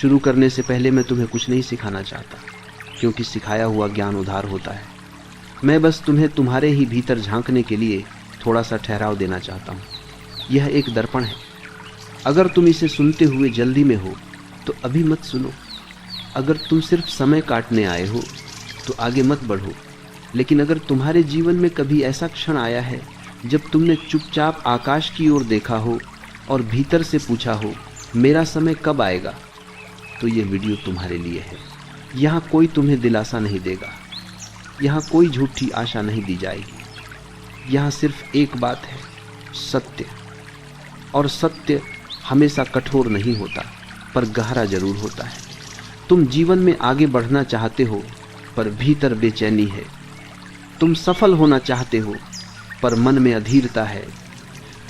शुरू करने से पहले मैं तुम्हें कुछ नहीं सिखाना चाहता, क्योंकि सिखाया हुआ ज्ञान उधार होता है। मैं बस तुम्हें तुम्हारे ही भीतर झांकने के लिए थोड़ा सा ठहराव देना चाहता हूँ। यह एक दर्पण है। अगर तुम इसे सुनते हुए जल्दी में हो तो अभी मत सुनो। अगर तुम सिर्फ समय काटने आए हो तो आगे मत बढ़ो। लेकिन अगर तुम्हारे जीवन में कभी ऐसा क्षण आया है जब तुमने चुपचाप आकाश की ओर देखा हो और भीतर से पूछा हो मेरा समय कब आएगा, तो ये वीडियो तुम्हारे लिए है। यहाँ कोई तुम्हें दिलासा नहीं देगा, यहाँ कोई झूठी आशा नहीं दी जाएगी। यहाँ सिर्फ एक बात है, सत्य। और सत्य हमेशा कठोर नहीं होता, पर गहरा जरूर होता है। तुम जीवन में आगे बढ़ना चाहते हो, पर भीतर बेचैनी है। तुम सफल होना चाहते हो, पर मन में अधीरता है।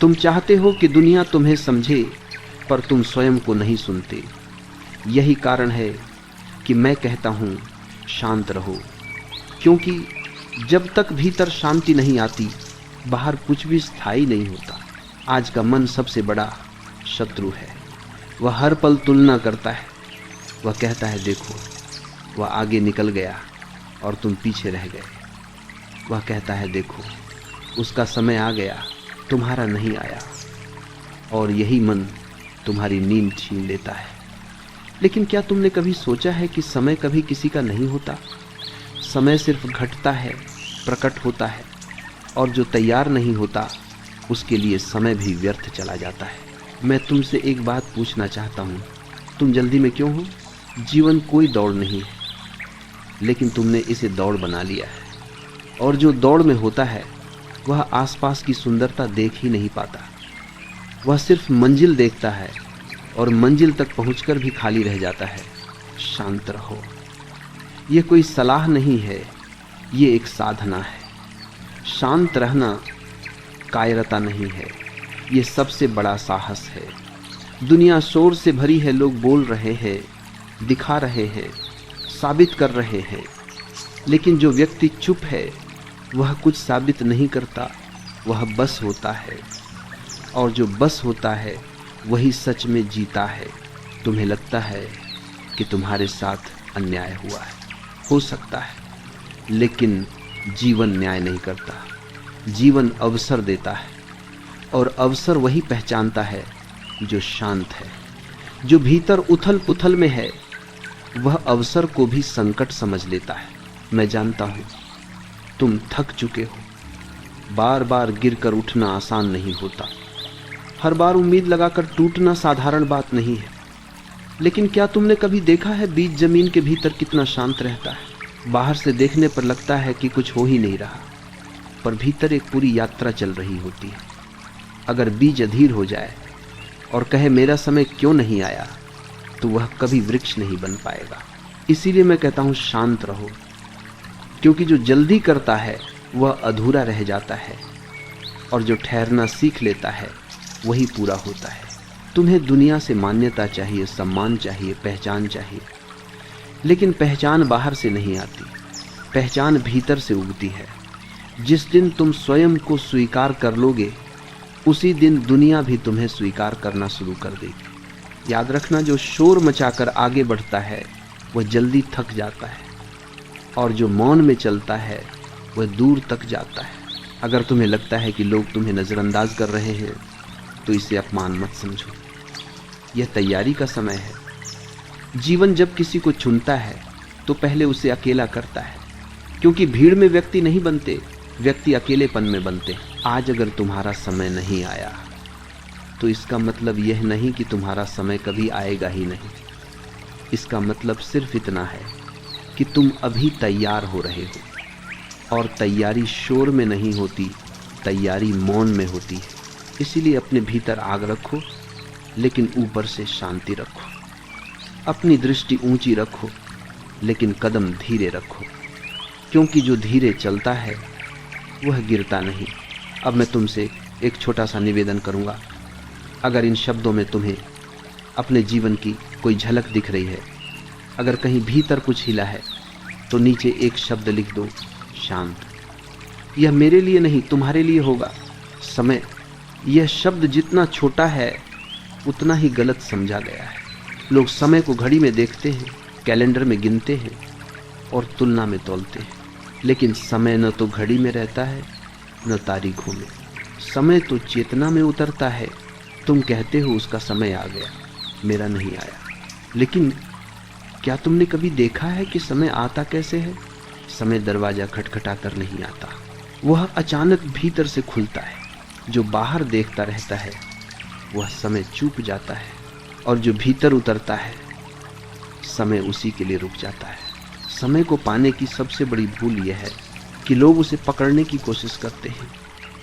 तुम चाहते हो कि दुनिया तुम्हें समझे, पर तुम स्वयं को नहीं सुनते। यही कारण है कि मैं कहता हूँ शांत रहो, क्योंकि जब तक भीतर शांति नहीं आती, बाहर कुछ भी स्थायी नहीं होता। आज का मन सबसे बड़ा शत्रु है। वह हर पल तुलना करता है। वह कहता है देखो, वह आगे निकल गया और तुम पीछे रह गए। वह कहता है देखो, उसका समय आ गया, तुम्हारा नहीं आया। और यही मन तुम्हारी नींद छीन लेता है। लेकिन क्या तुमने कभी सोचा है कि समय कभी किसी का नहीं होता? समय सिर्फ घटता है, प्रकट होता है, और जो तैयार नहीं होता उसके लिए समय भी व्यर्थ चला जाता है। मैं तुमसे एक बात पूछना चाहता हूँ, तुम जल्दी में क्यों हो? जीवन कोई दौड़ नहीं है, लेकिन तुमने इसे दौड़ बना लिया है। और जो दौड़ में होता है वह आसपास की सुंदरता देख ही नहीं पाता। वह सिर्फ मंजिल देखता है और मंजिल तक पहुंचकर भी खाली रह जाता है। शांत रहो। यह कोई सलाह नहीं है, ये एक साधना है। शांत रहना कायरता नहीं है, ये सबसे बड़ा साहस है। दुनिया शोर से भरी है, लोग बोल रहे हैं, दिखा रहे हैं, साबित कर रहे हैं। लेकिन जो व्यक्ति चुप है वह कुछ साबित नहीं करता, वह बस होता है। और जो बस होता है वही सच में जीता है। तुम्हें लगता है कि तुम्हारे साथ अन्याय हुआ है, हो सकता है, लेकिन जीवन न्याय नहीं करता। जीवन अवसर देता है, और अवसर वही पहचानता है जो शांत है। जो भीतर उथल पुथल में है वह अवसर को भी संकट समझ लेता है। मैं जानता हूँ तुम थक चुके हो। बार बार गिरकर उठना आसान नहीं होता। हर बार उम्मीद लगाकर टूटना साधारण बात नहीं है। लेकिन क्या तुमने कभी देखा है बीज जमीन के भीतर कितना शांत रहता है? बाहर से देखने पर लगता है कि कुछ हो ही नहीं रहा, पर भीतर एक पूरी यात्रा चल रही होती है। अगर बीज अधीर हो जाए और कहे मेरा समय क्यों नहीं आया, तो वह कभी वृक्ष नहीं बन पाएगा। इसीलिए मैं कहता हूँ शांत रहो, क्योंकि जो जल्दी करता है वह अधूरा रह जाता है, और जो ठहरना सीख लेता है वही पूरा होता है। तुम्हें दुनिया से मान्यता चाहिए, सम्मान चाहिए, पहचान चाहिए, लेकिन पहचान बाहर से नहीं आती, पहचान भीतर से उगती है। जिस दिन तुम स्वयं को स्वीकार कर लोगे, उसी दिन दुनिया भी तुम्हें स्वीकार करना शुरू कर देगी। याद रखना, जो शोर मचाकर आगे बढ़ता है वह जल्दी थक जाता है, और जो मौन में चलता है वह दूर तक जाता है। अगर तुम्हें लगता है कि लोग तुम्हें नज़रअंदाज कर रहे हैं, तो इसे अपमान मत समझो। यह तैयारी का समय है। जीवन जब किसी को चुनता है तो पहले उसे अकेला करता है, क्योंकि भीड़ में व्यक्ति नहीं बनते, व्यक्ति अकेलेपन में बनते हैं। आज अगर तुम्हारा समय नहीं आया, तो इसका मतलब यह नहीं कि तुम्हारा समय कभी आएगा ही नहीं। इसका मतलब सिर्फ इतना है कि तुम अभी तैयार हो रहे हो, और तैयारी शोर में नहीं होती, तैयारी मौन में होती है। इसीलिए अपने भीतर आग रखो, लेकिन ऊपर से शांति रखो। अपनी दृष्टि ऊंची रखो, लेकिन कदम धीरे रखो, क्योंकि जो धीरे चलता है वह गिरता नहीं। अब मैं तुमसे एक छोटा सा निवेदन करूंगा। अगर इन शब्दों में तुम्हें अपने जीवन की कोई झलक दिख रही है, अगर कहीं भीतर कुछ हिला है, तो नीचे एक शब्द लिख दो, शांत। यह मेरे लिए नहीं, तुम्हारे लिए होगा। समय, यह शब्द जितना छोटा है उतना ही गलत समझा गया है। लोग समय को घड़ी में देखते हैं, कैलेंडर में गिनते हैं और तुलना में तौलते हैं, लेकिन समय न तो घड़ी में रहता है न तारीखों में। समय तो चेतना में उतरता है। तुम कहते हो उसका समय आ गया, मेरा नहीं आया, लेकिन क्या तुमने कभी देखा है कि समय आता कैसे है? समय दरवाजा खटखटा कर नहीं आता, वह अचानक भीतर से खुलता है। जो बाहर देखता रहता है वह समय चूक जाता है, और जो भीतर उतरता है समय उसी के लिए रुक जाता है। समय को पाने की सबसे बड़ी भूल यह है कि लोग उसे पकड़ने की कोशिश करते हैं,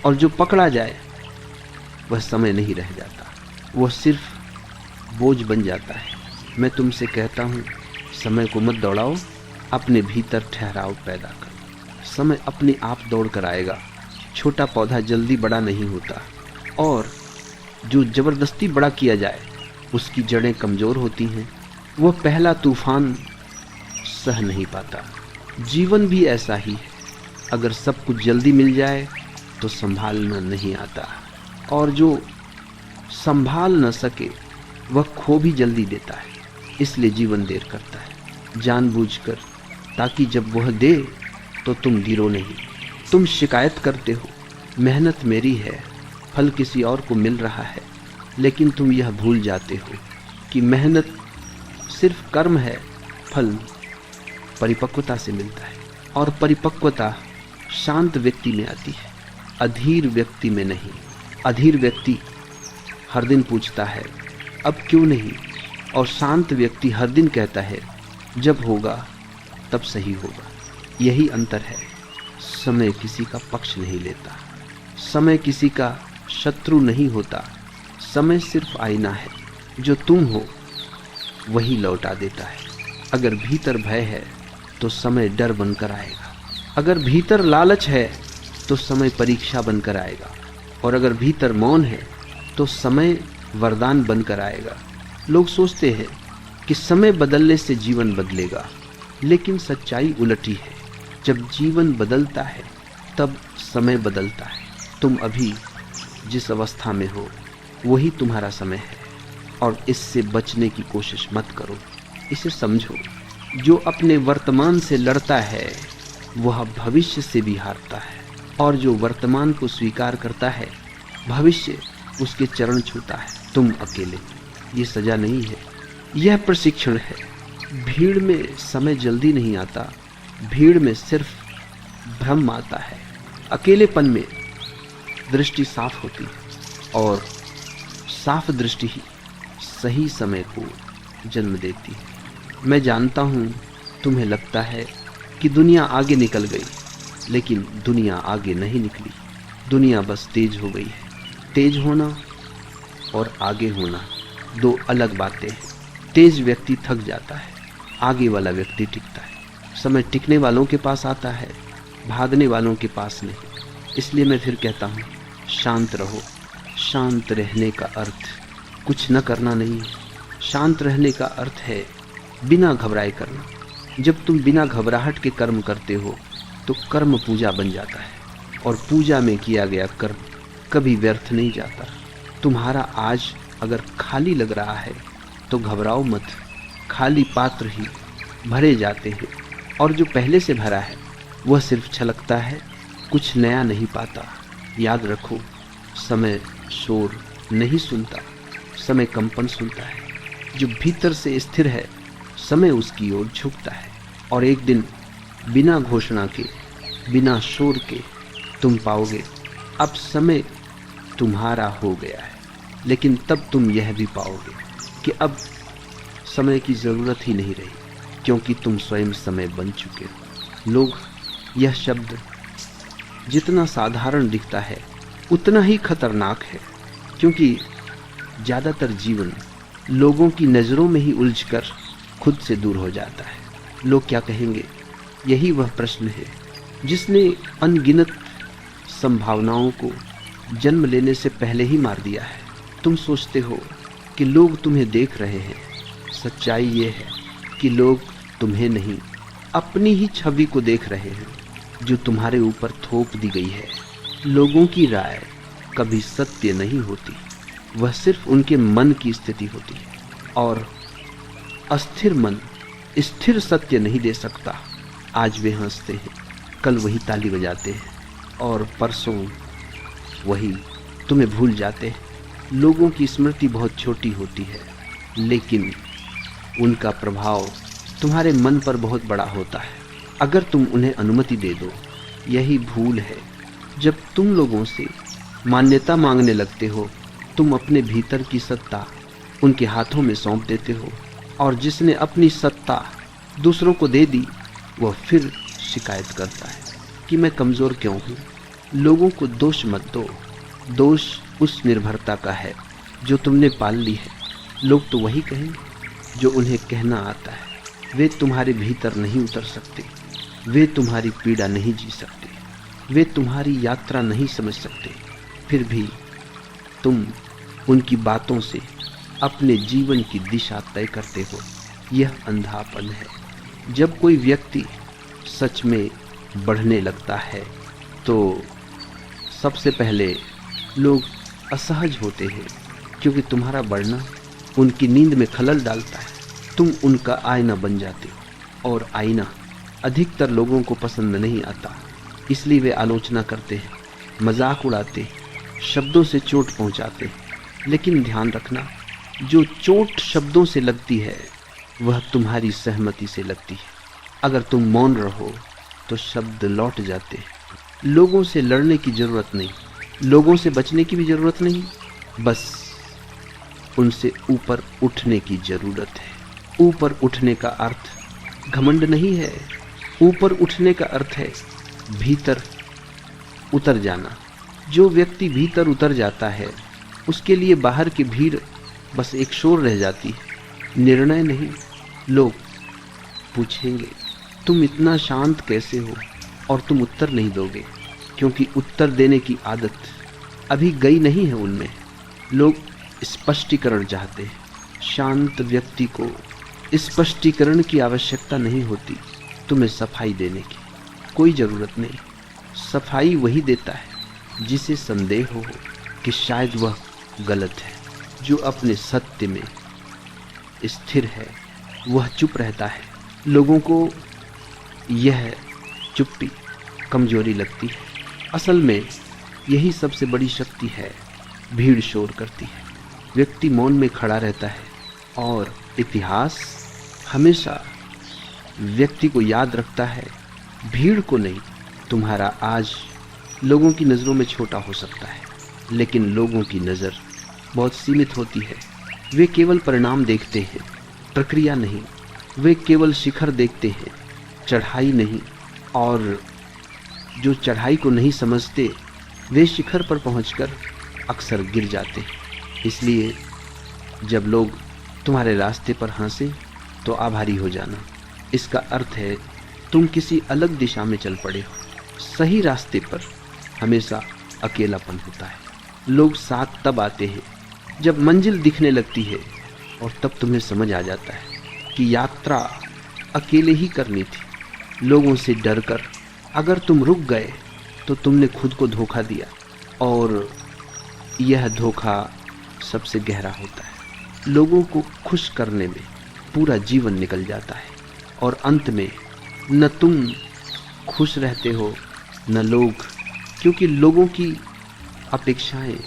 और जो पकड़ा जाए वह समय नहीं रह जाता, वह सिर्फ बोझ बन जाता है। मैं तुमसे कहता हूँ, समय को मत दौड़ाओ, अपने भीतर ठहराव पैदा करो। समय अपने आप दौड़ कर आएगा। छोटा पौधा जल्दी बड़ा नहीं होता, और जो जबरदस्ती बड़ा किया जाए उसकी जड़ें कमजोर होती हैं, वह पहला तूफान सह नहीं पाता। जीवन भी ऐसा ही है। अगर सब कुछ जल्दी मिल जाए तो संभालना नहीं आता, और जो संभाल न सके वह खो भी जल्दी देता है। इसलिए जीवन देर करता है जानबूझकर, ताकि जब वह दे तो तुम गिरो नहीं। तुम शिकायत करते हो, मेहनत मेरी है, फल किसी और को मिल रहा है, लेकिन तुम यह भूल जाते हो कि मेहनत सिर्फ कर्म है, फल परिपक्वता से मिलता है, और परिपक्वता शांत व्यक्ति में आती है, अधीर व्यक्ति में नहीं। अधीर व्यक्ति हर दिन पूछता है अब क्यों नहीं, और शांत व्यक्ति हर दिन कहता है जब होगा तब सही होगा। यही अंतर है। समय किसी का पक्ष नहीं लेता, समय किसी का शत्रु नहीं होता। समय सिर्फ आईना है, जो तुम हो वही लौटा देता है। अगर भीतर भय है तो समय डर बनकर आएगा, अगर भीतर लालच है तो समय परीक्षा बनकर आएगा, और अगर भीतर मौन है तो समय वरदान बनकर आएगा। लोग सोचते हैं कि समय बदलने से जीवन बदलेगा, लेकिन सच्चाई उलटी है। जब जीवन बदलता है तब समय बदलता है। तुम अभी जिस अवस्था में हो वही तुम्हारा समय है, और इससे बचने की कोशिश मत करो। इसे समझो, जो अपने वर्तमान से लड़ता है वह भविष्य से भी हारता है, और जो वर्तमान को स्वीकार करता है भविष्य उसके चरण छूता है। तुम अकेले, ये सजा नहीं है, यह प्रशिक्षण है। भीड़ में समय जल्दी नहीं आता, भीड़ में सिर्फ भ्रम आता है। अकेलेपन में दृष्टि साफ होती है, और साफ दृष्टि ही सही समय को जन्म देती है। मैं जानता हूँ तुम्हें लगता है कि दुनिया आगे निकल गई, लेकिन दुनिया आगे नहीं निकली। दुनिया बस तेज हो गई है। तेज होना और आगे होना दो अलग बातें हैं। तेज व्यक्ति थक जाता है, आगे वाला व्यक्ति टिकता है। समय टिकने वालों के पास आता है, भागने वालों के पास नहीं। इसलिए मैं फिर कहता हूँ, शांत रहो। शांत रहने का अर्थ कुछ न करना नहीं है। शांत रहने का अर्थ है बिना घबराए करना। जब तुम बिना घबराहट के कर्म करते हो तो कर्म पूजा बन जाता है, और पूजा में किया गया कर्म कभी व्यर्थ नहीं जाता। तुम्हारा आज अगर खाली लग रहा है तो घबराओ मत, खाली पात्र ही भरे जाते हैं, और जो पहले से भरा है वह सिर्फ छलकता है, कुछ नया नहीं पाता। याद रखो, समय शोर नहीं सुनता, समय कंपन सुनता है। जो भीतर से स्थिर है समय उसकी ओर झुकता है, और एक दिन बिना घोषणा के, बिना शोर के तुम पाओगे अब समय तुम्हारा हो गया है। लेकिन तब तुम यह भी पाओगे कि अब समय की ज़रूरत ही नहीं रही, क्योंकि तुम स्वयं समय बन चुके हो। लोग, यह शब्द जितना साधारण दिखता है उतना ही खतरनाक है, क्योंकि ज़्यादातर जीवन लोगों की नज़रों में ही उलझकर खुद से दूर हो जाता है। लोग क्या कहेंगे, यही वह प्रश्न है जिसने अनगिनत संभावनाओं को जन्म लेने से पहले ही मार दिया है। तुम सोचते हो कि लोग तुम्हें देख रहे हैं, सच्चाई ये है कि लोग तुम्हें नहीं, अपनी ही छवि को देख रहे हैं जो तुम्हारे ऊपर थोप दी गई है। लोगों की राय कभी सत्य नहीं होती, वह सिर्फ उनके मन की स्थिति होती है, और अस्थिर मन स्थिर सत्य नहीं दे सकता। आज वे हंसते हैं, कल वही ताली बजाते हैं और परसों वही तुम्हें भूल जाते हैं। लोगों की स्मृति बहुत छोटी होती है, लेकिन उनका प्रभाव तुम्हारे मन पर बहुत बड़ा होता है अगर तुम उन्हें अनुमति दे दो। यही भूल है, जब तुम लोगों से मान्यता मांगने लगते हो, तुम अपने भीतर की सत्ता उनके हाथों में सौंप देते हो, और जिसने अपनी सत्ता दूसरों को दे दी वह फिर शिकायत करता है कि मैं कमज़ोर क्यों हूँ। लोगों को दोष मत दो, दोष उस निर्भरता का है जो तुमने पाल ली है। लोग तो वही कहें जो उन्हें कहना आता है। वे तुम्हारे भीतर नहीं उतर सकते, वे तुम्हारी पीड़ा नहीं जी सकते, वे तुम्हारी यात्रा नहीं समझ सकते। फिर भी तुम उनकी बातों से अपने जीवन की दिशा तय करते हो। यह अंधापन है। जब कोई व्यक्ति सच में बढ़ने लगता है तो सबसे पहले लोग असहज होते हैं, क्योंकि तुम्हारा बढ़ना उनकी नींद में खलल डालता है। तुम उनका आईना बन जाते हो, और आईना अधिकतर लोगों को पसंद नहीं आता, इसलिए वे आलोचना करते हैं, मजाक उड़ाते, शब्दों से चोट पहुंचाते हैं। लेकिन ध्यान रखना, जो चोट शब्दों से लगती है वह तुम्हारी सहमति से लगती है। अगर तुम मौन रहो तो शब्द लौट जाते हैं। लोगों से लड़ने की जरूरत नहीं, लोगों से बचने की भी जरूरत नहीं, बस उनसे ऊपर उठने की जरूरत है। ऊपर उठने का अर्थ घमंड नहीं है, ऊपर उठने का अर्थ है भीतर उतर जाना। जो व्यक्ति भीतर उतर जाता है उसके लिए बाहर की भीड़ बस एक शोर रह जाती है, निर्णय नहीं। लोग पूछेंगे तुम इतना शांत कैसे हो, और तुम उत्तर नहीं दोगे, क्योंकि उत्तर देने की आदत अभी गई नहीं है उनमें। लोग स्पष्टीकरण चाहते हैं। शांत व्यक्ति को स्पष्टीकरण की आवश्यकता नहीं होती। तुम्हें सफाई देने की कोई ज़रूरत नहीं। सफाई वही देता है जिसे संदेह हो कि शायद वह गलत है। जो अपने सत्य में स्थिर है वह चुप रहता है। लोगों को यह चुप्पी कमजोरी लगती है। असल में यही सबसे बड़ी शक्ति है। भीड़ शोर करती है, व्यक्ति मौन में खड़ा रहता है, और इतिहास हमेशा व्यक्ति को याद रखता है, भीड़ को नहीं। तुम्हारा आज लोगों की नज़रों में छोटा हो सकता है, लेकिन लोगों की नज़र बहुत सीमित होती है। वे केवल परिणाम देखते हैं, प्रक्रिया नहीं। वे केवल शिखर देखते हैं, चढ़ाई नहीं। और जो चढ़ाई को नहीं समझते वे शिखर पर पहुंचकर अक्सर गिर जाते हैं। इसलिए जब लोग तुम्हारे रास्ते पर हंसे तो आभारी हो जाना। इसका अर्थ है तुम किसी अलग दिशा में चल पड़े हो। सही रास्ते पर हमेशा अकेलापन होता है। लोग साथ तब आते हैं जब मंजिल दिखने लगती है, और तब तुम्हें समझ आ जाता है कि यात्रा अकेले ही करनी थी। लोगों से डरकर अगर तुम रुक गए तो तुमने खुद को धोखा दिया, और यह धोखा सबसे गहरा होता है। लोगों को खुश करने में पूरा जीवन निकल जाता है, और अंत में न तुम खुश रहते हो न लोग, क्योंकि लोगों की अपेक्षाएं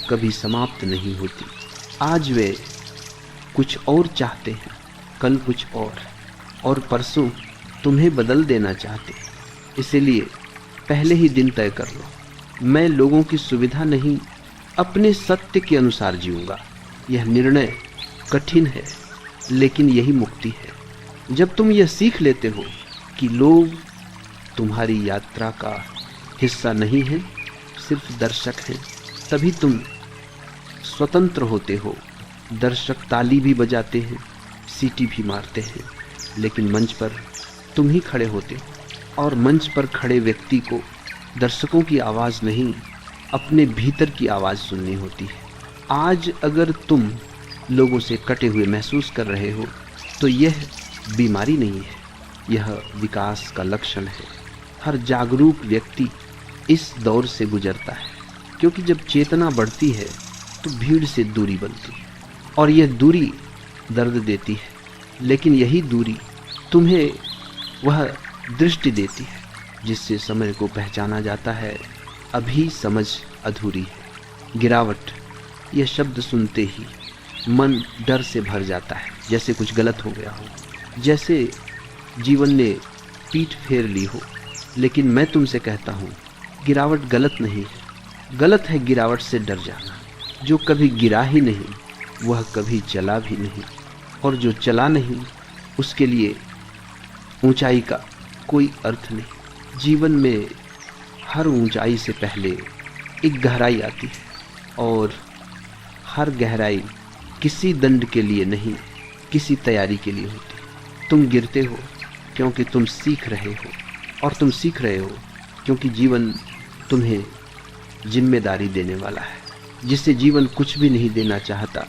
कभी समाप्त नहीं होती। आज वे कुछ और चाहते हैं, कल कुछ और परसों तुम्हें बदल देना चाहते। इसलिए पहले ही दिन तय कर लो, मैं लोगों की सुविधा नहीं अपने सत्य के अनुसार जीऊंगा। यह निर्णय कठिन है, लेकिन यही मुक्ति है। जब तुम यह सीख लेते हो कि लोग तुम्हारी यात्रा का हिस्सा नहीं हैं, सिर्फ दर्शक हैं, तभी तुम स्वतंत्र होते हो। दर्शक ताली भी बजाते हैं, सीटी भी मारते हैं, लेकिन मंच पर तुम ही खड़े होते हो, और मंच पर खड़े व्यक्ति को दर्शकों की आवाज़ नहीं, अपने भीतर की आवाज़ सुननी होती है। आज अगर तुम लोगों से कटे हुए महसूस कर रहे हो तो यह बीमारी नहीं है, यह विकास का लक्षण है। हर जागरूक व्यक्ति इस दौर से गुजरता है, क्योंकि जब चेतना बढ़ती है तो भीड़ से दूरी बनती है, और यह दूरी दर्द देती है। लेकिन यही दूरी तुम्हें वह दृष्टि देती है जिससे समय को पहचाना जाता है। अभी समझ अधूरी है। गिरावट, यह शब्द सुनते ही मन डर से भर जाता है, जैसे कुछ गलत हो गया हो, जैसे जीवन ने पीठ फेर ली हो। लेकिन मैं तुमसे कहता हूँ, गिरावट गलत नहीं है। गलत है गिरावट से डर जाना। जो कभी गिरा ही नहीं वह कभी चला भी नहीं, और जो चला नहीं उसके लिए ऊंचाई का कोई अर्थ नहीं। जीवन में हर ऊंचाई से पहले एक गहराई आती है, और हर गहराई किसी दंड के लिए नहीं, किसी तैयारी के लिए होती। तुम गिरते हो क्योंकि तुम सीख रहे हो, और तुम सीख रहे हो क्योंकि जीवन तुम्हें जिम्मेदारी देने वाला है। जिसे जीवन कुछ भी नहीं देना चाहता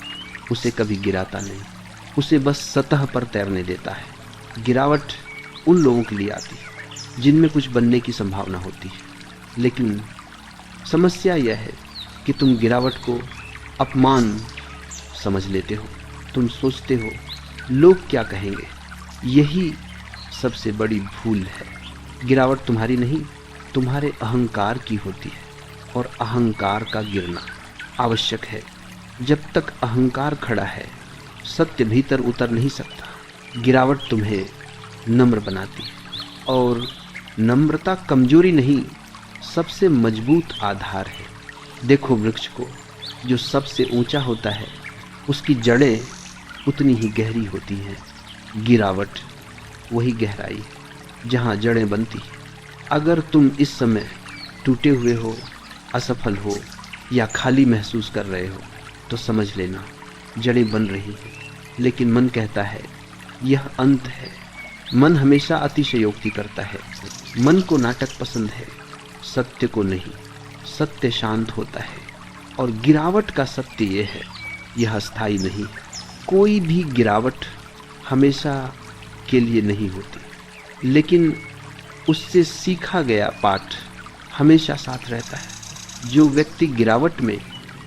उसे कभी गिराता नहीं, उसे बस सतह पर तैरने देता है। गिरावट उन लोगों के लिए आती है जिनमें कुछ बनने की संभावना होती है, लेकिन समस्या यह है कि तुम गिरावट को अपमान समझ लेते हो। तुम सोचते हो लोग क्या कहेंगे। यही सबसे बड़ी भूल है। गिरावट तुम्हारी नहीं, तुम्हारे अहंकार की होती है, और अहंकार का गिरना आवश्यक है। जब तक अहंकार खड़ा है सत्य भीतर उतर नहीं सकता। गिरावट तुम्हें नम्र बनाती है, और नम्रता कमजोरी नहीं, सबसे मजबूत आधार है। देखो वृक्ष को, जो सबसे ऊंचा होता है उसकी जड़ें उतनी ही गहरी होती हैं। गिरावट वही गहराई है जहाँ जड़ें बनती हैं। अगर तुम इस समय टूटे हुए हो, असफल हो या खाली महसूस कर रहे हो तो समझ लेना जड़ें बन रही हैं। लेकिन मन कहता है यह अंत है। मन हमेशा अतिशयोक्ति करता है। मन को नाटक पसंद है, सत्य को नहीं। सत्य शांत होता है, और गिरावट का सत्य यह है, यह अस्थायी नहीं। कोई भी गिरावट हमेशा के लिए नहीं होती, लेकिन उससे सीखा गया पाठ हमेशा साथ रहता है। जो व्यक्ति गिरावट में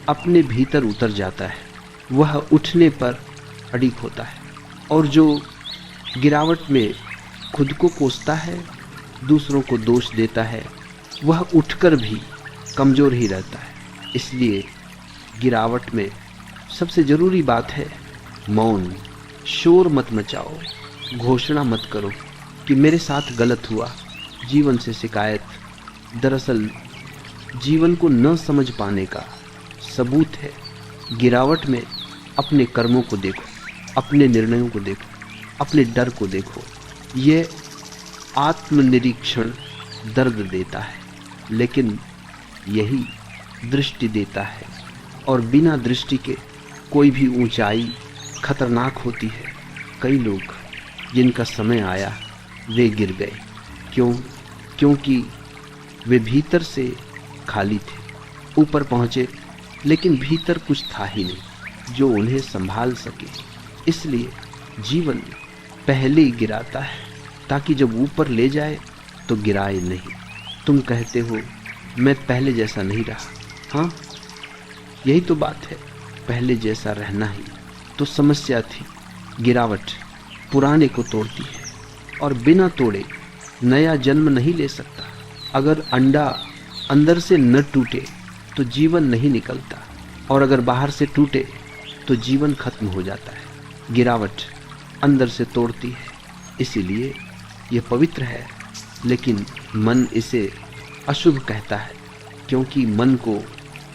अपने भीतर उतर जाता है वह उठने पर अडिग होता है, और जो गिरावट में खुद को कोसता है, दूसरों को दोष देता है, वह उठकर भी कमज़ोर ही रहता है। इसलिए गिरावट में सबसे ज़रूरी बात है मौन। शोर मत मचाओ, घोषणा मत करो कि मेरे साथ गलत हुआ। जीवन से शिकायत दरअसल जीवन को न समझ पाने का सबूत है। गिरावट में अपने कर्मों को देखो, अपने निर्णयों को देखो, अपने डर को देखो। ये आत्मनिरीक्षण दर्द देता है, लेकिन यही दृष्टि देता है, और बिना दृष्टि के कोई भी ऊंचाई खतरनाक होती है। कई लोग जिनका समय आया वे गिर गए। क्यों? क्योंकि वे भीतर से खाली थे। ऊपर पहुँचे लेकिन भीतर कुछ था ही नहीं जो उन्हें संभाल सके। इसलिए जीवन पहले ही गिराता है ताकि जब ऊपर ले जाए तो गिराए नहीं। तुम कहते हो मैं पहले जैसा नहीं रहा। हाँ, यही तो बात है, पहले जैसा रहना ही तो समस्या थी। गिरावट पुराने को तोड़ती है, और बिना तोड़े नया जन्म नहीं ले सकता। अगर अंडा अंदर से न टूटे तो जीवन नहीं निकलता, और अगर बाहर से टूटे तो जीवन खत्म हो जाता है। गिरावट अंदर से तोड़ती है, इसीलिए यह पवित्र है। लेकिन मन इसे अशुभ कहता है, क्योंकि मन को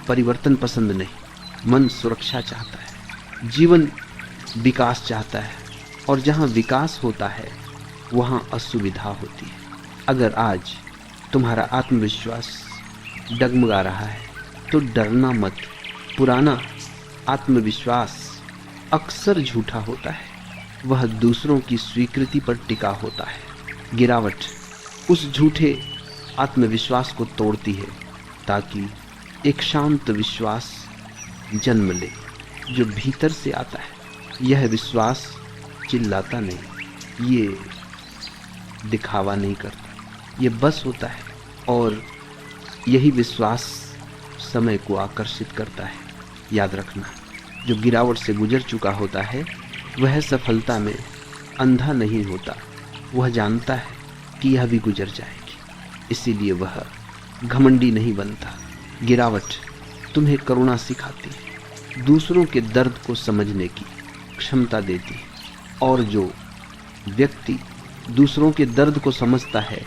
परिवर्तन पसंद नहीं। मन सुरक्षा चाहता है, जीवन विकास चाहता है, और जहाँ विकास होता है वहाँ असुविधा होती है। अगर आज तुम्हारा आत्मविश्वास डगमगा रहा है तो डरना मत। पुराना आत्मविश्वास अक्सर झूठा होता है, वह दूसरों की स्वीकृति पर टिका होता है। गिरावट उस झूठे आत्मविश्वास को तोड़ती है ताकि एक शांत विश्वास जन्म ले जो भीतर से आता है। यह विश्वास चिल्लाता नहीं, ये दिखावा नहीं करता, ये बस होता है, और यही विश्वास समय को आकर्षित करता है। याद रखना, जो गिरावट से गुजर चुका होता है वह सफलता में अंधा नहीं होता, वह जानता है कि यह भी गुजर जाएगी, इसीलिए वह घमंडी नहीं बनता। गिरावट तुम्हें करुणा सिखाती है, दूसरों के दर्द को समझने की क्षमता देती है, और जो व्यक्ति दूसरों के दर्द को समझता है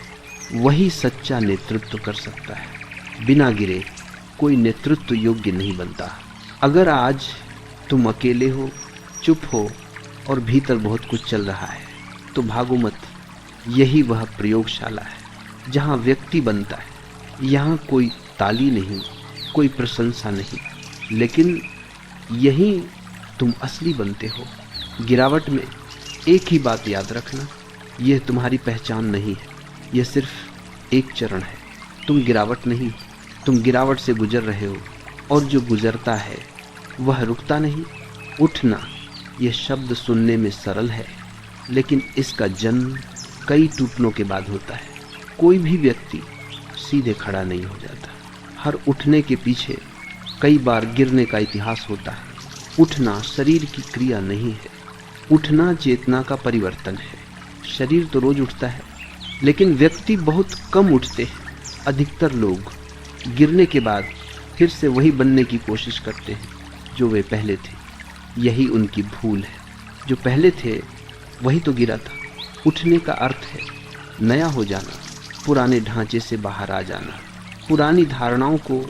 वही सच्चा नेतृत्व कर सकता है। बिना गिरे कोई नेतृत्व योग्य नहीं बनता। अगर आज तुम अकेले हो, चुप हो और भीतर बहुत कुछ चल रहा है, तो भागो मत। यही वह प्रयोगशाला है जहाँ व्यक्ति बनता है। यहाँ कोई ताली नहीं, कोई प्रशंसा नहीं, लेकिन यहीं तुम असली बनते हो। गिरावट में एक ही बात याद रखना, यह तुम्हारी पहचान नहीं है, यह सिर्फ एक चरण है। तुम गिरावट नहीं, तुम गिरावट से गुजर रहे हो, और जो गुजरता है वह रुकता नहीं। उठना यह शब्द सुनने में सरल है, लेकिन इसका जन्म कई टूटनों के बाद होता है। कोई भी व्यक्ति सीधे खड़ा नहीं हो जाता, हर उठने के पीछे कई बार गिरने का इतिहास होता है। उठना शरीर की क्रिया नहीं है, उठना चेतना का परिवर्तन है। शरीर तो रोज उठता है, लेकिन व्यक्ति बहुत कम उठते हैं। अधिकतर लोग गिरने के बाद फिर से वही बनने की कोशिश करते हैं जो वे पहले थे। यही उनकी भूल है। जो पहले थे वही तो गिरा था। उठने का अर्थ है नया हो जाना, पुराने ढांचे से बाहर आ जाना, पुरानी धारणाओं को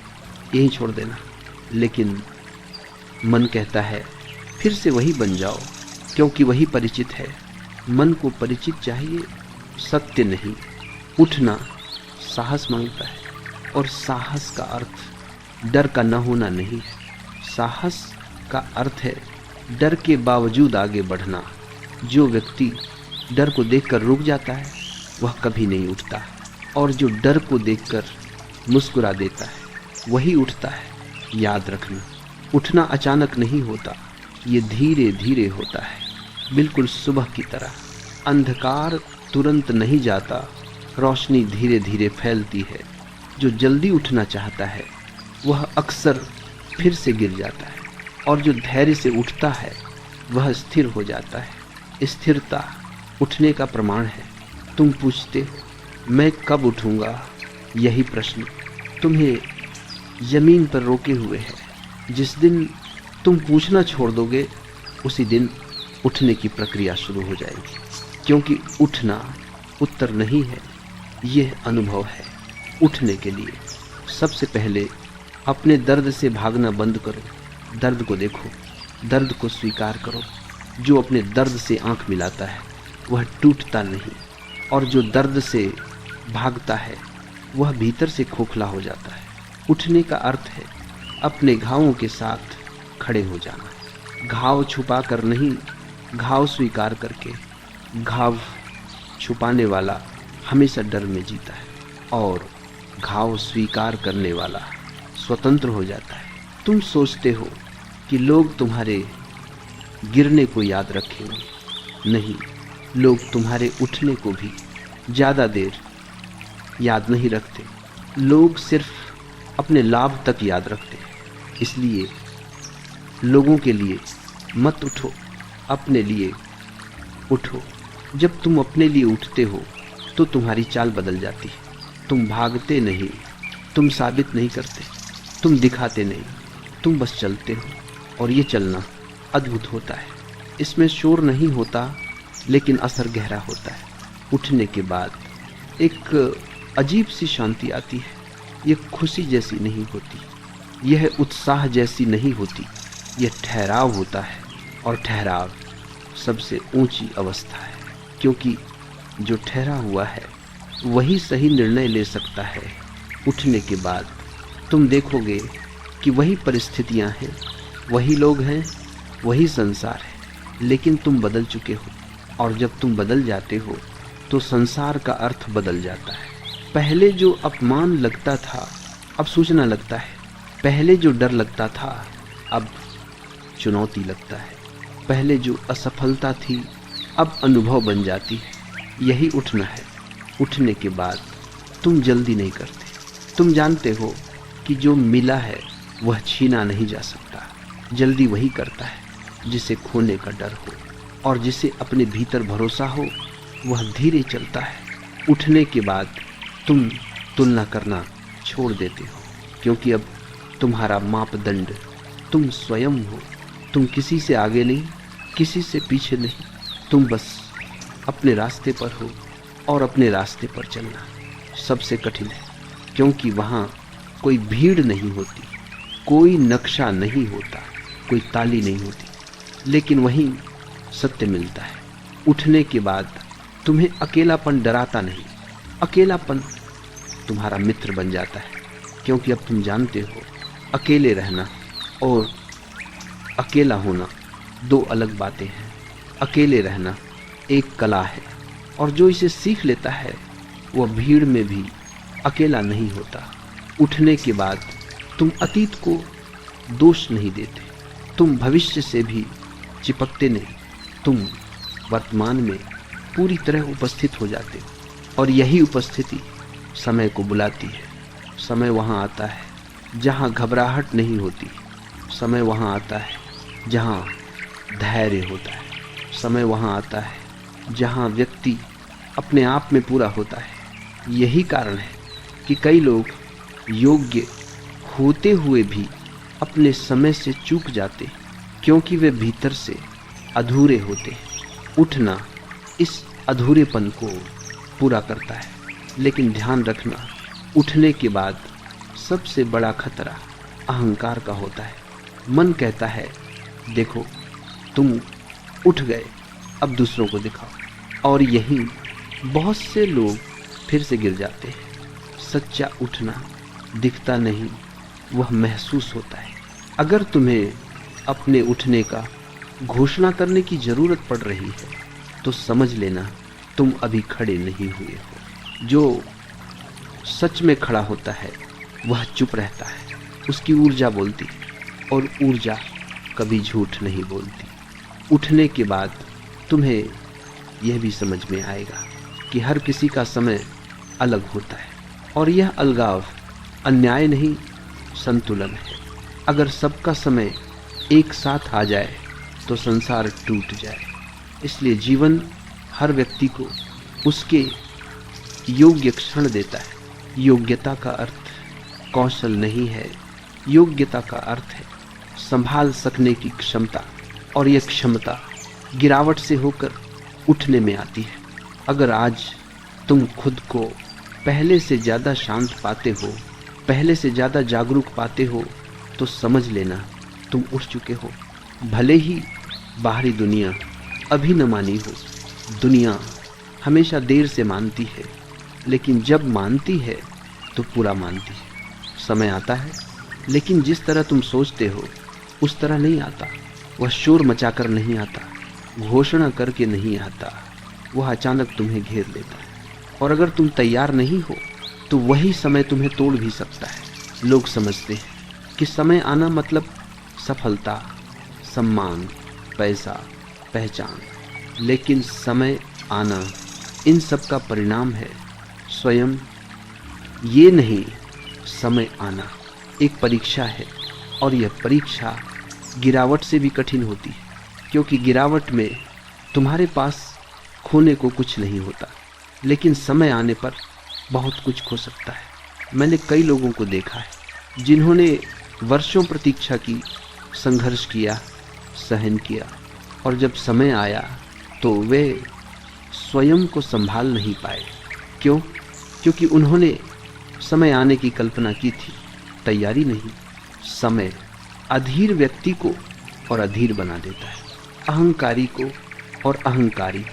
यहीं छोड़ देना। लेकिन मन कहता है फिर से वही बन जाओ, क्योंकि वही परिचित है। मन को परिचित चाहिए, सत्य नहीं। उठना साहस मांगता है, और साहस का अर्थ डर का न होना नहीं है। साहस का अर्थ है डर के बावजूद आगे बढ़ना। जो व्यक्ति डर को देखकर रुक जाता है वह कभी नहीं उठता, और जो डर को देखकर मुस्कुरा देता है वही उठता है। याद रखना, उठना अचानक नहीं होता, ये धीरे धीरे होता है, बिल्कुल सुबह की तरह। अंधकार तुरंत नहीं जाता, रोशनी धीरे धीरे फैलती है। जो जल्दी उठना चाहता है वह अक्सर फिर से गिर जाता है, और जो धैर्य से उठता है वह स्थिर हो जाता है। स्थिरता उठने का प्रमाण है। तुम पूछते हो मैं कब उठूंगा, यही प्रश्न तुम्हें जमीन पर रोके हुए है। जिस दिन तुम पूछना छोड़ दोगे उसी दिन उठने की प्रक्रिया शुरू हो जाएगी, क्योंकि उठना उत्तर नहीं है, यह अनुभव है। उठने के लिए सबसे पहले अपने दर्द से भागना बंद करो, दर्द को देखो, दर्द को स्वीकार करो। जो अपने दर्द से आंख मिलाता है वह टूटता नहीं, और जो दर्द से भागता है वह भीतर से खोखला हो जाता है। उठने का अर्थ है अपने घावों के साथ खड़े हो जाना। घाव छुपा कर नहीं, घाव स्वीकार करके। घाव छुपाने वाला हमेशा डर में जीता है, और घाव स्वीकार करने वाला स्वतंत्र हो जाता है। तुम सोचते हो कि लोग तुम्हारे गिरने को याद रखेंगे, नहीं, लोग तुम्हारे उठने को भी ज़्यादा देर याद नहीं रखते। लोग सिर्फ अपने लाभ तक याद रखते हैं। इसलिए लोगों के लिए मत उठो, अपने लिए उठो। जब तुम अपने लिए उठते हो तो तुम्हारी चाल बदल जाती है। तुम भागते नहीं, तुम साबित नहीं करते, तुम दिखाते नहीं, तुम बस चलते हो। और ये चलना अद्भुत होता है। इसमें शोर नहीं होता, लेकिन असर गहरा होता है। उठने के बाद एक अजीब सी शांति आती है। यह खुशी जैसी नहीं होती, यह उत्साह जैसी नहीं होती, यह ठहराव होता है। और ठहराव सबसे ऊंची अवस्था है, क्योंकि जो ठहरा हुआ है वही सही निर्णय ले सकता है। उठने के बाद तुम देखोगे कि वही परिस्थितियां हैं, वही लोग हैं, वही संसार है, लेकिन तुम बदल चुके हो। और जब तुम बदल जाते हो तो संसार का अर्थ बदल जाता है। पहले जो अपमान लगता था अब सूचना लगता है। पहले जो डर लगता था अब चुनौती लगता है। पहले जो असफलता थी अब अनुभव बन जाती है। यही उठना है। उठने के बाद तुम जल्दी नहीं करते। तुम जानते हो कि जो मिला है वह छीना नहीं जा सकता। जल्दी वही करता है जिसे खोने का डर हो। और जिसे अपने भीतर भरोसा हो वह धीरे चलता है। उठने के बाद तुम तुलना करना छोड़ देते हो, क्योंकि अब तुम्हारा मापदंड तुम स्वयं हो। तुम किसी से आगे नहीं, किसी से पीछे नहीं, तुम बस अपने रास्ते पर हो और अपने रास्ते पर चलना सबसे कठिन है, क्योंकि वहाँ कोई भीड़ नहीं होती, कोई नक्शा नहीं होता, कोई ताली नहीं होती, लेकिन वहीं सत्य मिलता है। उठने के बाद तुम्हें अकेलापन डराता नहीं, अकेलापन तुम्हारा मित्र बन जाता है, क्योंकि अब तुम जानते हो अकेले रहना और अकेला होना दो अलग बातें हैं। अकेले रहना एक कला है, और जो इसे सीख लेता है वह भीड़ में भी अकेला नहीं होता। उठने के बाद तुम अतीत को दोष नहीं देते, तुम भविष्य से भी चिपकते नहीं, तुम वर्तमान में पूरी तरह उपस्थित हो जाते हो, और यही उपस्थिति समय को बुलाती है। समय वहाँ आता है जहाँ घबराहट नहीं होती, समय वहाँ आता है जहाँ धैर्य होता है, समय वहाँ आता है जहाँ व्यक्ति अपने आप में पूरा होता है। यही कारण है कि कई लोग योग्य होते हुए भी अपने समय से चूक जाते, क्योंकि वे भीतर से अधूरे होते हैं। उठना इस अधूरेपन को पूरा करता है, लेकिन ध्यान रखना, उठने के बाद सबसे बड़ा खतरा अहंकार का होता है। मन कहता है देखो तुम उठ गए, अब दूसरों को दिखाओ, और यही बहुत से लोग फिर से गिर जाते हैं। सच्चा उठना दिखता नहीं, वह महसूस होता है। अगर तुम्हें अपने उठने का घोषणा करने की जरूरत पड़ रही है तो समझ लेना तुम अभी खड़े नहीं हुए हो। जो सच में खड़ा होता है वह चुप रहता है, उसकी ऊर्जा बोलती है, और ऊर्जा कभी झूठ नहीं बोलती। उठने के बाद तुम्हें यह भी समझ में आएगा कि हर किसी का समय अलग होता है, और यह अलगाव अन्याय नहीं, संतुलन है। अगर सबका समय एक साथ आ जाए तो संसार टूट जाए। इसलिए जीवन हर व्यक्ति को उसके योग्य क्षण देता है। योग्यता का अर्थ कौशल नहीं है, योग्यता का अर्थ है संभाल सकने की क्षमता, और यह क्षमता गिरावट से होकर उठने में आती है। अगर आज तुम खुद को पहले से ज़्यादा शांत पाते हो, पहले से ज़्यादा जागरूक पाते हो, तो समझ लेना तुम उठ चुके हो। भले ही बाहरी दुनिया अभी न मानी हो, दुनिया हमेशा देर से मानती है, लेकिन जब मानती है तो पूरा मानती है। समय आता है, लेकिन जिस तरह तुम सोचते हो उस तरह नहीं आता। वह शोर मचाकर नहीं आता, घोषणा करके नहीं आता, वह अचानक तुम्हें घेर लेता है। और अगर तुम तैयार नहीं हो तो वही समय तुम्हें तोड़ भी सकता है। लोग समझते हैं कि समय आना मतलब सफलता, सम्मान, पैसा, पहचान, लेकिन समय आना इन सब का परिणाम है, स्वयं ये नहीं। समय आना एक परीक्षा है, और यह परीक्षा गिरावट से भी कठिन होती है, क्योंकि गिरावट में तुम्हारे पास खोने को कुछ नहीं होता, लेकिन समय आने पर बहुत कुछ खो सकता है। मैंने कई लोगों को देखा है जिन्होंने वर्षों प्रतीक्षा की, संघर्ष किया, सहन किया, और जब समय आया तो वे स्वयं को संभाल नहीं पाए। क्यों? क्योंकि उन्होंने समय आने की कल्पना की थी, तैयारी नहीं। समय अधीर व्यक्ति को और अधीर बना देता है, अहंकारी को और अहंकारी,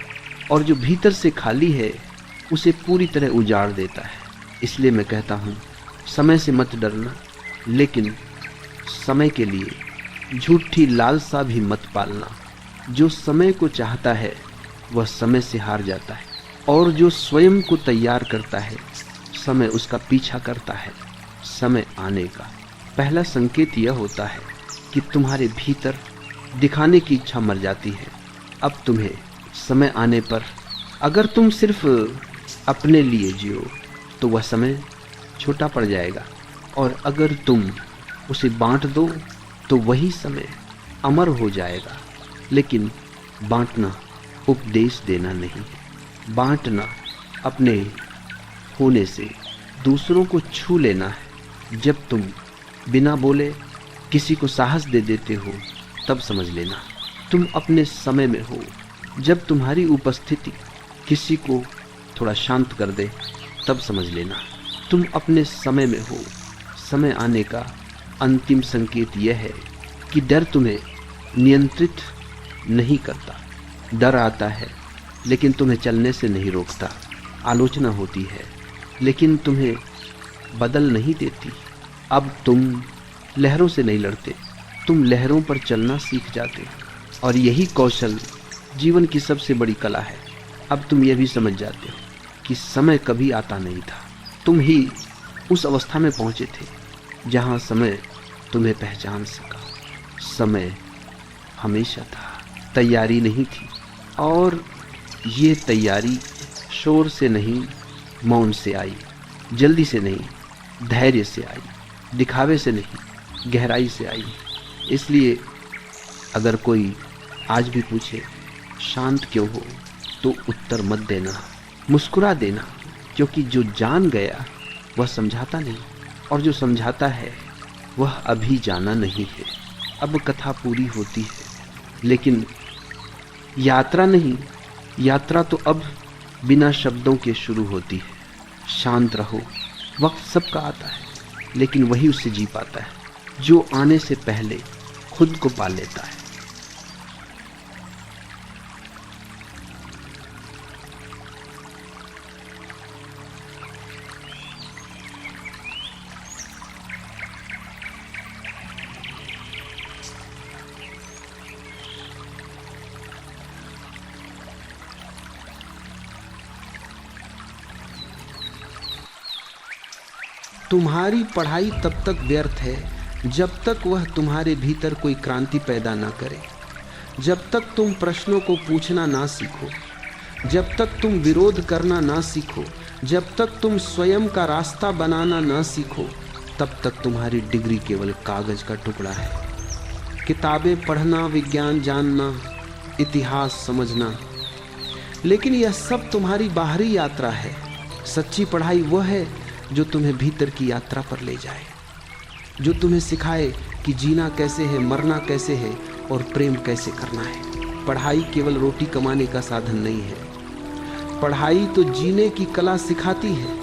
और जो भीतर से खाली है उसे पूरी तरह उजाड़ देता है। इसलिए मैं कहता हूँ समय से मत डरना, लेकिन समय के लिए झूठी लालसा भी मत पालना। जो समय को चाहता है वह समय से हार जाता है, और जो स्वयं को तैयार करता है समय उसका पीछा करता है। समय आने का पहला संकेत यह होता है कि तुम्हारे भीतर दिखाने की इच्छा मर जाती है। अब तुम्हें समय आने पर अगर तुम सिर्फ अपने लिए जियो तो वह समय छोटा पड़ जाएगा, और अगर तुम उसे बांट दो तो वही समय अमर हो जाएगा। लेकिन बांटना उपदेश देना नहीं है। बांटना अपने होने से दूसरों को छू लेना है। जब तुम बिना बोले किसी को साहस दे देते हो तब समझ लेना तुम अपने समय में हो। जब तुम्हारी उपस्थिति किसी को थोड़ा शांत कर दे तब समझ लेना तुम अपने समय में हो। समय आने का अंतिम संकेत यह है कि डर तुम्हें नियंत्रित नहीं करता। डर आता है लेकिन तुम्हें चलने से नहीं रोकता। आलोचना होती है लेकिन तुम्हें बदल नहीं देती। अब तुम लहरों से नहीं लड़ते, तुम लहरों पर चलना सीख जाते हो। और यही कौशल जीवन की सबसे बड़ी कला है। अब तुम यह भी समझ जाते हो कि समय कभी आता नहीं था, तुम ही उस अवस्था में पहुंचे थे जहां समय तुम्हें पहचान सका। समय हमेशा था, तैयारी नहीं थी। और ये तैयारी शोर से नहीं, मौन से आई, जल्दी से नहीं, धैर्य से आई, दिखावे से नहीं, गहराई से आई। इसलिए अगर कोई आज भी पूछे शांत क्यों हो, तो उत्तर मत देना, मुस्कुरा देना, क्योंकि जो जान गया वह समझाता नहीं, और जो समझाता है वह अभी जाना नहीं है। अब कथा पूरी होती है लेकिन यात्रा नहीं, यात्रा तो अब बिना शब्दों के शुरू होती है। शांत रहो, वक्त सबका आता है लेकिन वही उससे जी पाता है जो आने से पहले खुद को पा लेता है। तुम्हारी पढ़ाई तब तक व्यर्थ है जब तक वह तुम्हारे भीतर कोई क्रांति पैदा ना करे। जब तक तुम प्रश्नों को पूछना ना सीखो, जब तक तुम विरोध करना ना सीखो, जब तक तुम स्वयं का रास्ता बनाना ना सीखो, तब तक तुम्हारी डिग्री केवल कागज का टुकड़ा है। किताबें पढ़ना, विज्ञान जानना, इतिहास समझना, लेकिन यह सब तुम्हारी बाहरी यात्रा है। सच्ची पढ़ाई वह है जो तुम्हें भीतर की यात्रा पर ले जाए, जो तुम्हें सिखाए कि जीना कैसे है, मरना कैसे है और प्रेम कैसे करना है। पढ़ाई केवल रोटी कमाने का साधन नहीं है। पढ़ाई तो जीने की कला सिखाती है।